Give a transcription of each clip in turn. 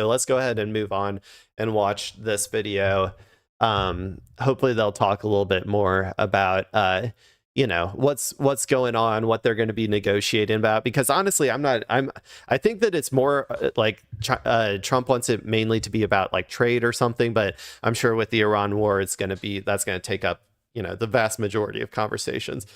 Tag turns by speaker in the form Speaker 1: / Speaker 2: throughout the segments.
Speaker 1: So let's go ahead and move on and watch this video. Hopefully they'll talk a little bit more about, what's going on, what they're going to be negotiating about, because honestly, I think that it's more like Trump wants it mainly to be about like trade or something, but I'm sure with the Iran war, that's going to take up, the vast majority of conversations.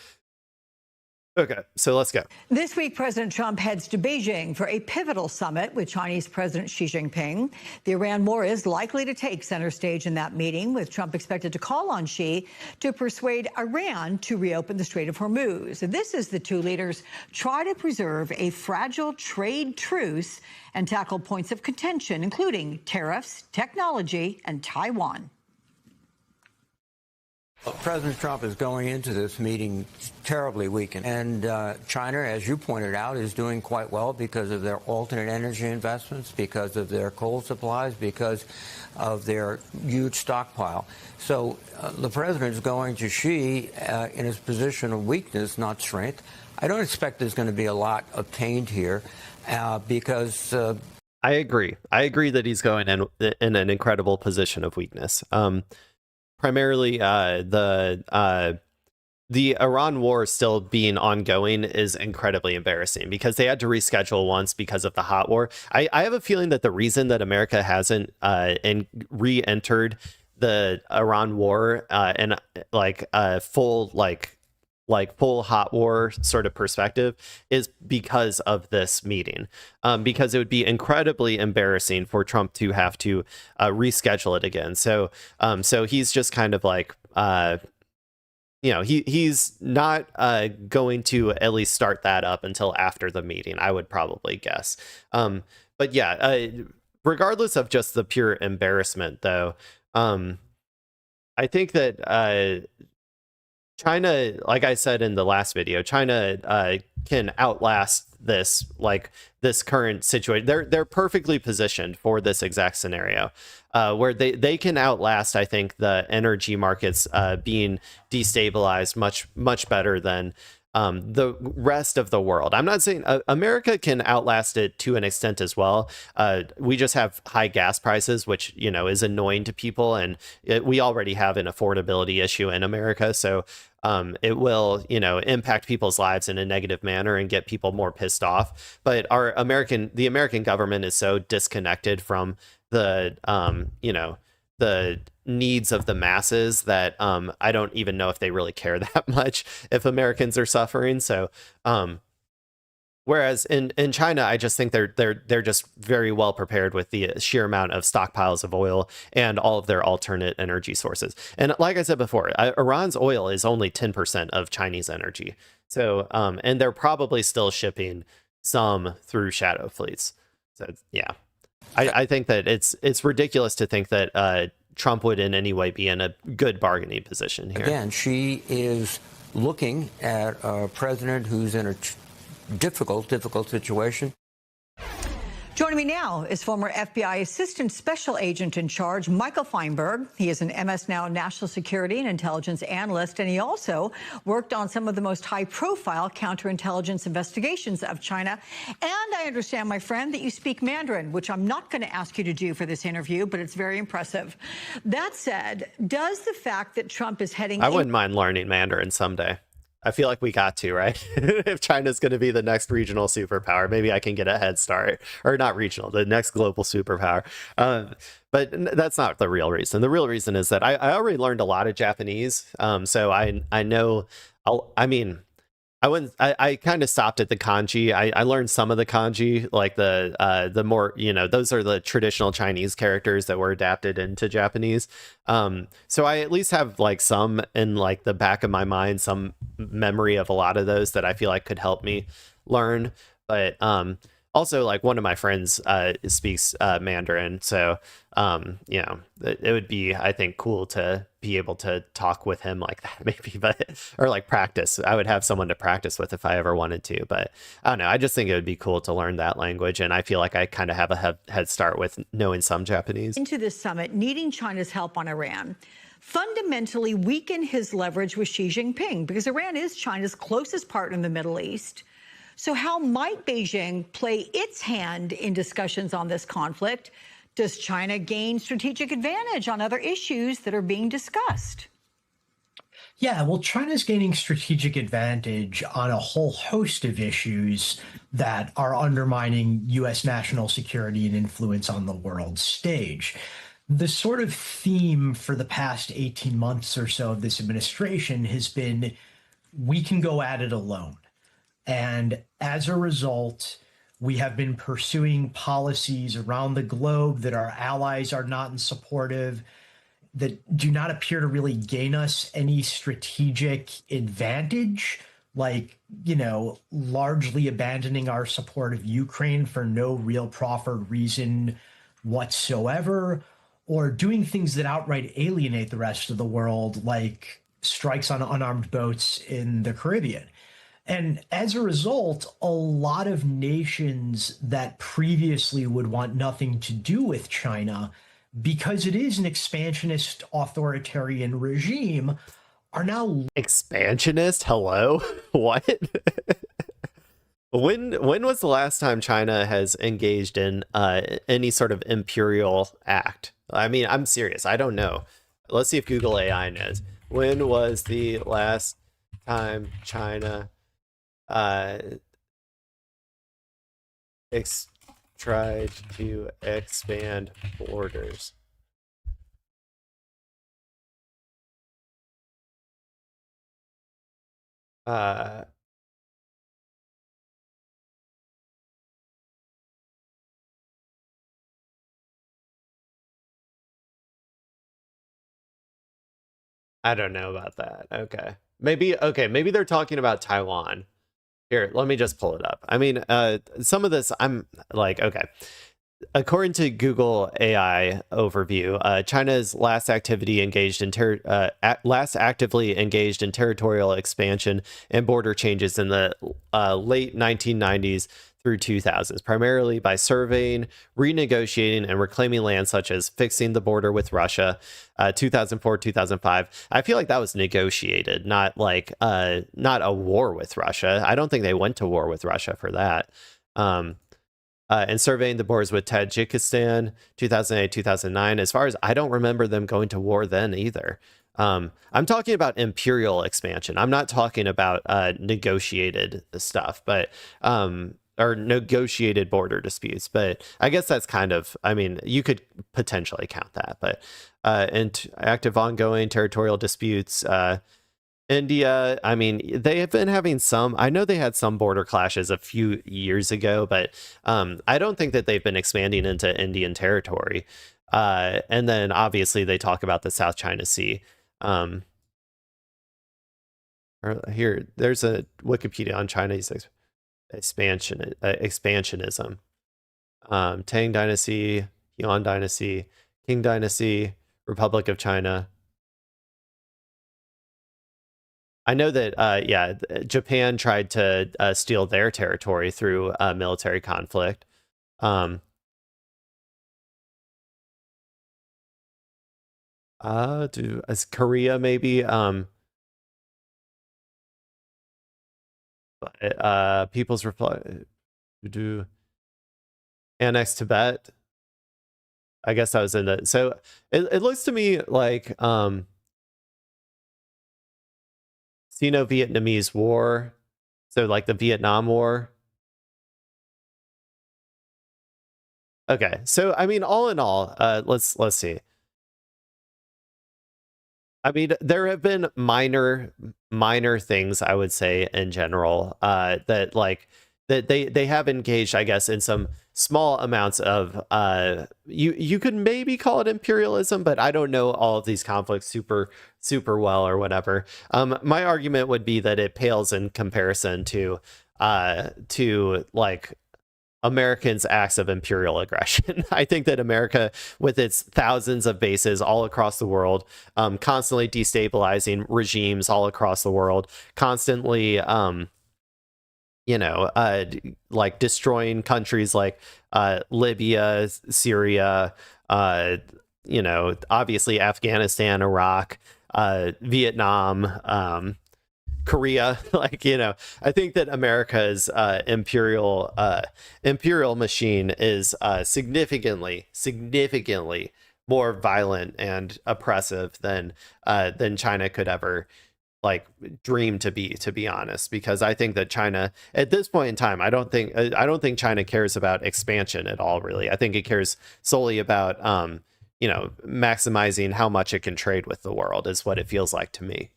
Speaker 1: Okay, so let's go.
Speaker 2: This week, President Trump heads to Beijing for a pivotal summit with Chinese President Xi Jinping. The Iran war is likely to take center stage in that meeting, with Trump expected to call on Xi to persuade Iran to reopen the Strait of Hormuz. This as the two leaders try to preserve a fragile trade truce and tackle points of contention, including tariffs, technology, and Taiwan.
Speaker 3: President Trump is going into this meeting terribly weakened. And China, as you pointed out, is doing quite well because of their alternate energy investments, because of their coal supplies, because of their huge stockpile. So the president is going to Xi in his position of weakness, not strength. I don't expect there's going to be a lot obtained here because...
Speaker 1: I agree. I agree that he's going in an incredible position of weakness. Primarily, the Iran war still being ongoing is incredibly embarrassing because they had to reschedule once because of the hot war. I have a feeling that the reason that America hasn't re-entered the Iran war and full hot war sort of perspective is because of this meeting, because it would be incredibly embarrassing for Trump to have to reschedule it again. So he's just kind of like, he's not going to at least start that up until after the meeting, I would probably guess. But yeah, regardless of just the pure embarrassment, though, I think that China, like I said in the last video, China can outlast this current situation. They're perfectly positioned for this exact scenario, where they can outlast, I think, the energy markets being destabilized much better than the rest of the world. I'm not saying America can outlast it to an extent as well. We just have high gas prices, which, is annoying to people. And we already have an affordability issue in America. So it will, impact people's lives in a negative manner and get people more pissed off. But the American government is so disconnected from the needs of the masses that I don't even know if they really care that much if Americans are suffering. So whereas in China, I just think they're just very well prepared with the sheer amount of stockpiles of oil and all of their alternate energy sources. And like I said before, Iran's oil is only 10% of Chinese energy. So and they're probably still shipping some through shadow fleets. So yeah, I think that it's ridiculous to think that Trump would in any way be in a good bargaining position here.
Speaker 3: Again, she is looking at a president who's in a difficult situation.
Speaker 2: Joining me now is former FBI Assistant Special Agent in Charge, Michael Feinberg. He is an MS Now national security and intelligence analyst, and he also worked on some of the most high-profile counterintelligence investigations of China. And I understand, my friend, that you speak Mandarin, which I'm not going to ask you to do for this interview, but it's very impressive. That said, does the fact that Trump is heading...
Speaker 1: I wouldn't mind learning Mandarin someday. I feel like we got to, right? If China's going to be the next regional superpower, maybe I can get a head start. Or not regional, the next global superpower. But that's not the real reason. The real reason is that I already learned a lot of Japanese. So I know, I kind of stopped at the kanji. I learned some of the kanji, like the more, those are the traditional Chinese characters that were adapted into Japanese. So I at least have like some in like the back of my mind, some memory of a lot of those that I feel like could help me learn. But also, like, one of my friends speaks Mandarin, so it would be, I think, cool to be able to talk with him like that, maybe, or like practice. I would have someone to practice with if I ever wanted to, but I don't know. I just think it would be cool to learn that language, and I feel like I kind of have a head start with knowing some Japanese.
Speaker 2: Into this summit, needing China's help on Iran fundamentally weaken his leverage with Xi Jinping, because Iran is China's closest partner in the Middle East. So how might Beijing play its hand in discussions on this conflict Does China gain strategic advantage on other issues that are being discussed?
Speaker 4: Yeah, well, China's gaining strategic advantage on a whole host of issues that are undermining U.S. national security and influence on the world stage. The sort of theme for the past 18 months or so of this administration has been we can go at it alone. And as a result, we have been pursuing policies around the globe that our allies are not in supportive, that do not appear to really gain us any strategic advantage, like, largely abandoning our support of Ukraine for no real proffered reason whatsoever, or doing things that outright alienate the rest of the world, like strikes on unarmed boats in the Caribbean. And as a result, a lot of nations that previously would want nothing to do with China, because it is an expansionist authoritarian regime, are now
Speaker 1: Expansionist? Hello? What? When was the last time China has engaged in any sort of imperial act? I mean, I'm serious. I don't know. Let's see if Google AI knows. When was the last time China tried to expand borders? I don't know about that. Okay. Maybe they're talking about Taiwan. Here, let me just pull it up. I mean, some of this I'm like, okay. According to Google AI overview, China's last actively engaged in territorial expansion and border changes in the late 1990s through 2000s, primarily by surveying, renegotiating, and reclaiming land, such as fixing the border with Russia, 2004, 2005. I feel like that was negotiated, not a war with Russia. I don't think they went to war with Russia for that. And surveying the borders with Tajikistan, 2008, 2009. As far as I don't remember them going to war then either. I'm talking about imperial expansion. I'm not talking about negotiated stuff, but or negotiated border disputes. But I guess that's kind of, I mean, you could potentially count that. But and active ongoing territorial disputes. India, I mean, they have been having some, I know they had some border clashes a few years ago, but I don't think that they've been expanding into Indian territory. And then obviously they talk about the South China Sea. Here, there's a Wikipedia on Chinese expansionism. Tang Dynasty, Yuan Dynasty, Qing Dynasty, Republic of China. I know that, Japan tried to steal their territory through military conflict. As Korea maybe. People's reply to annex Tibet. I guess that was in the. So it looks to me like Sino-Vietnamese War, so like the Vietnam War. Okay, so I mean, all in all, let's see. I mean, there have been minor things, I would say, in general, that like that they have engaged, I guess, in some small amounts of you could maybe call it imperialism, but I don't know all of these conflicts super well or whatever. My argument would be that it pales in comparison to like Americans' acts of imperial aggression. I think that America, with its thousands of bases all across the world, constantly destabilizing regimes all across the world, constantly, like destroying countries like Libya, Syria, obviously Afghanistan, Iraq, Vietnam, Korea. Like, I think that America's imperial machine is significantly more violent and oppressive than China could ever like dream to be honest, because I think that China at this point in time, I don't think China cares about expansion at all, really. I think it cares solely about maximizing how much it can trade with the world, is what it feels like to me.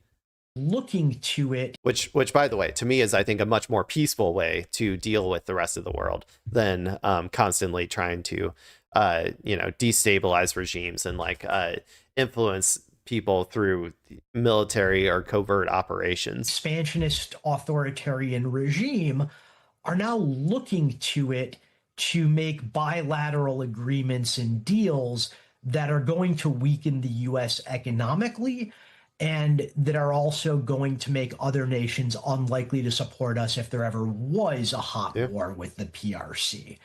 Speaker 4: Looking to it,
Speaker 1: which by the way, to me, is I think a much more peaceful way to deal with the rest of the world than constantly trying to destabilize regimes and influence people through military or covert operations.
Speaker 4: Expansionist authoritarian regime are now looking to it to make bilateral agreements and deals that are going to weaken the U.S. economically and that are also going to make other nations unlikely to support us if there ever was a hot war with the PRC.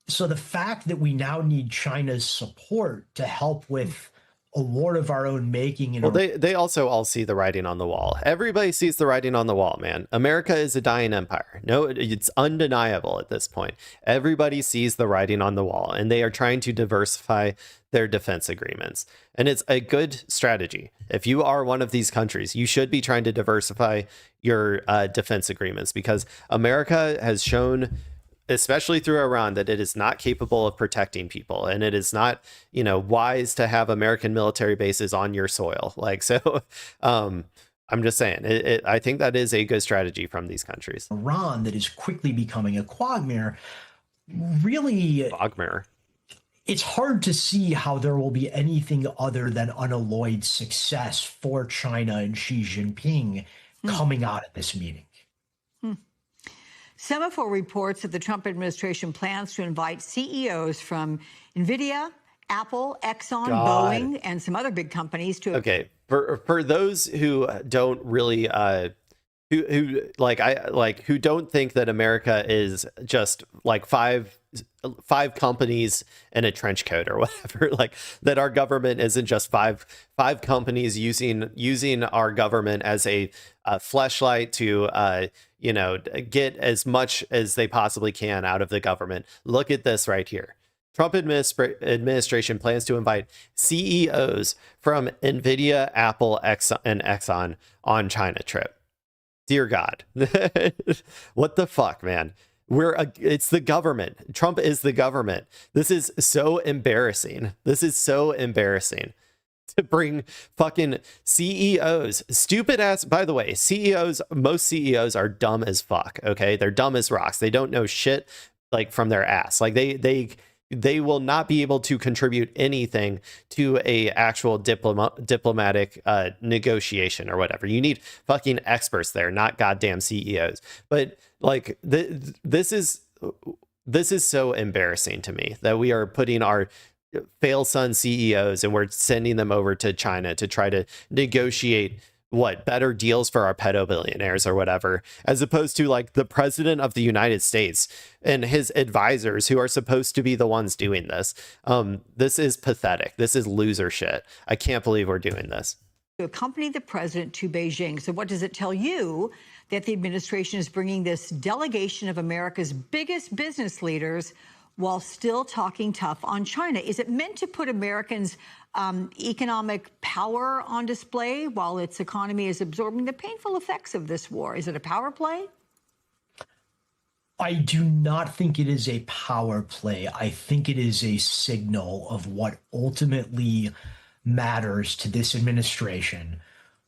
Speaker 4: So the fact that we now need China's support to help with a war of our own making.
Speaker 1: Well, they also all see the writing on the wall. Everybody sees the writing on the wall, man. America is a dying empire. No, it's undeniable at this point. Everybody sees the writing on the wall, and they are trying to diversify their defense agreements. And it's a good strategy. If you are one of these countries, you should be trying to diversify your defense agreements, because America has shown, especially through Iran, that it is not capable of protecting people, and it is not, wise to have American military bases on your soil. I'm just saying, I think that is a good strategy from these countries.
Speaker 4: Iran, that is quickly becoming a quagmire, really.
Speaker 1: Quagmire.
Speaker 4: It's hard to see how there will be anything other than unalloyed success for China and Xi Jinping coming out of this meeting.
Speaker 2: Semaphore reports that the Trump administration plans to invite CEOs from NVIDIA, Apple, Exxon, Boeing, and some other big companies to...
Speaker 1: Okay, for those who don't really... who don't think that America is just like five companies in a trench coat or whatever, that our government isn't just five companies using our government as a fleshlight to get as much as they possibly can out of the government. Look at this right here. Trump administration plans to invite CEOs from NVIDIA, Apple, and Exxon on China trip. Dear God. What the fuck, man? It's the government. Trump is the government. This is so embarrassing. To bring fucking CEOs, stupid ass. By the way, most CEOs are dumb as fuck. Okay. They're dumb as rocks. They don't know shit from their ass. They will not be able to contribute anything to a actual diplomatic negotiation or whatever. You need fucking experts there, not goddamn CEOs. But this is so embarrassing to me that we are putting our fail son CEOs and we're sending them over to China to try to negotiate better deals for our pedo billionaires or whatever, as opposed to the president of the United States and his advisors, who are supposed to be the ones doing this. This is pathetic. This is loser shit. I can't believe we're doing this.
Speaker 2: To accompany the president to Beijing. So what does it tell you that the administration is bringing this delegation of America's biggest business leaders while still talking tough on China? Is it meant to put Americans' economic power on display while its economy is absorbing the painful effects of this war? Is it a power play?
Speaker 4: I do not think it is a power play. I think it is a signal of what ultimately matters to this administration,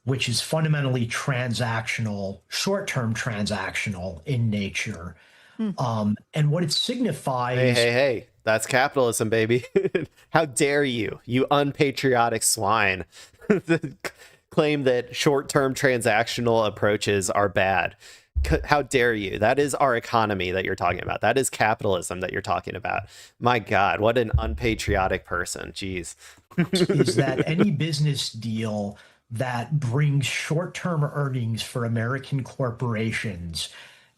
Speaker 4: which is fundamentally transactional, short-term transactional in nature. And what it signifies...
Speaker 1: Hey, that's capitalism, baby. How dare you unpatriotic swine, claim that short-term transactional approaches are bad. How dare you? That is our economy that you're talking about. That is capitalism that you're talking about. My God, what an unpatriotic person. Jeez.
Speaker 4: Is that any business deal that brings short-term earnings for American corporations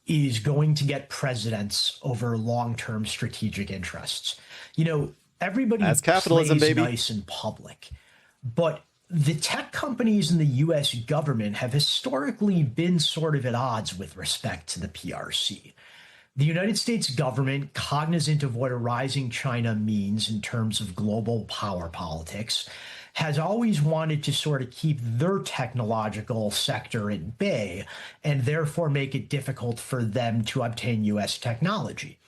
Speaker 4: is going to get precedence over long-term strategic interests. Everybody
Speaker 1: That's capitalism,
Speaker 4: plays
Speaker 1: baby.
Speaker 4: nice in public, but the tech companies and the US government have historically been sort of at odds with respect to the PRC. The United States government, cognizant of what a rising China means in terms of global power politics, has always wanted to sort of keep their technological sector at bay and therefore make it difficult for them to obtain US technology.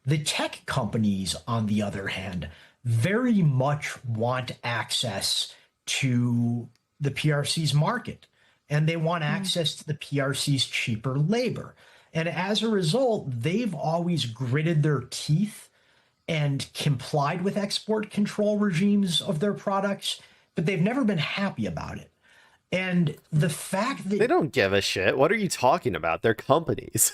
Speaker 4: The tech companies, on the other hand, very much want access to the PRC's market, and they want access to the PRC's cheaper labor. And as a result, they've always gritted their teeth and complied with export control regimes of their products, but they've never been happy about it. And the fact that
Speaker 1: They don't give a shit. What are you talking about? They're companies.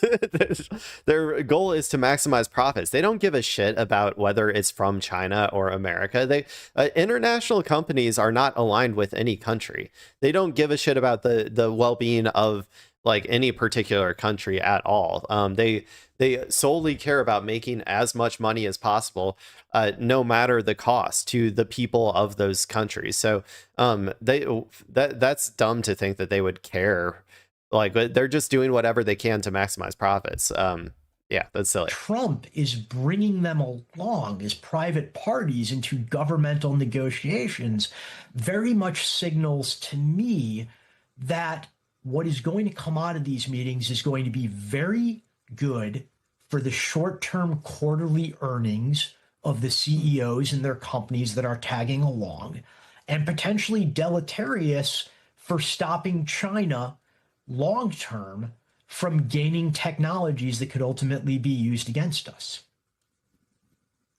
Speaker 1: Their goal is to maximize profits. They don't give a shit about whether it's from China or America. They international companies are not aligned with any country. They don't give a shit about the well-being of like any particular country at all. They solely care about making as much money as possible, no matter the cost to the people of those countries. So that's dumb to think that they would care. Like they're just doing whatever they can to maximize profits. Yeah, that's silly.
Speaker 4: Trump is bringing them along as private parties into governmental negotiations very much signals to me that what is going to come out of these meetings is going to be very good for the short-term quarterly earnings of the CEOs and their companies that are tagging along, and potentially deleterious for stopping China long-term from gaining technologies that could ultimately be used against us.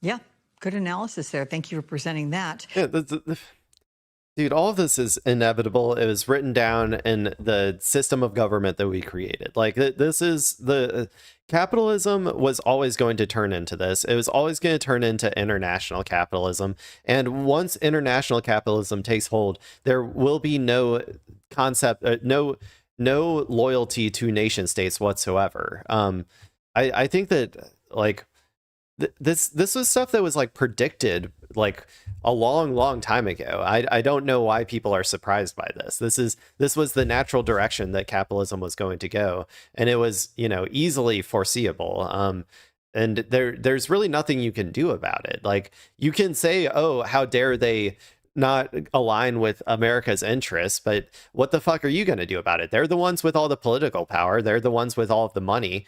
Speaker 2: Yeah, good analysis there. Thank you for presenting that.
Speaker 1: Yeah, dude, all of this is inevitable. It was written down in the system of government that we created. Like this is the capitalism was always going to turn into this. It was always going to turn into international capitalism. And once international capitalism takes hold, there will be no concept, no loyalty to nation states whatsoever. I think that like this was stuff that was like predicted like a long time ago. I don't know why people are surprised by this. This was the natural direction that capitalism was going to go, and it was, you know, easily foreseeable. And there's really nothing you can do about it. Like you can say, oh, how dare they not align with America's interests, but what the fuck are you going to do about it? They're the ones with all the political power. They're the ones with all of the money.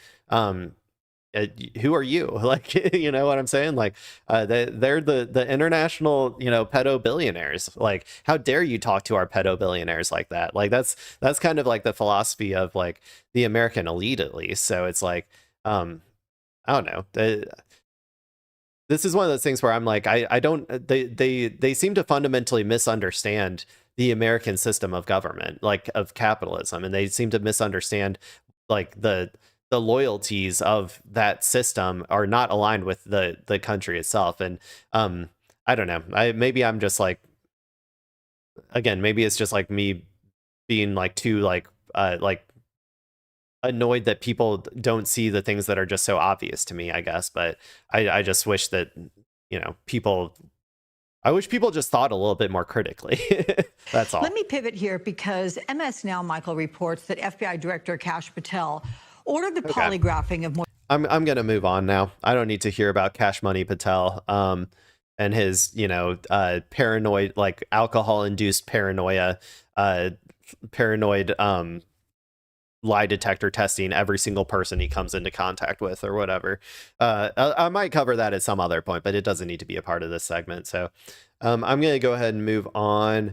Speaker 1: Who are you? Like, you know what I'm saying? Like, they're the international, you know, pedo billionaires. Like, how dare you talk to our pedo billionaires like that? Like, that's kind of like the philosophy of like the American elite, at least. So it's like, I don't know. This is one of those things where I'm like, I don't. They seem to fundamentally misunderstand the American system of government, like of capitalism, and they seem to misunderstand like the loyalties of that system are not aligned with the country itself. And I don't know, maybe I'm just like, again, maybe it's just like me being like too like annoyed that people don't see the things that are just so obvious to me, I guess. But I just wish that, you know, I wish people just thought a little bit more critically. That's all.
Speaker 2: Let me pivot here because MS Now, Michael, reports that FBI Director Kash Patel ordered the polygraphing of more.
Speaker 1: I'm going to move on now. I don't need to hear about Cash Money Patel and his, you know, paranoid, like alcohol-induced paranoia, paranoid lie detector testing every single person he comes into contact with or whatever. I might cover that at some other point, but it doesn't need to be a part of this segment. So I'm going to go ahead and move on.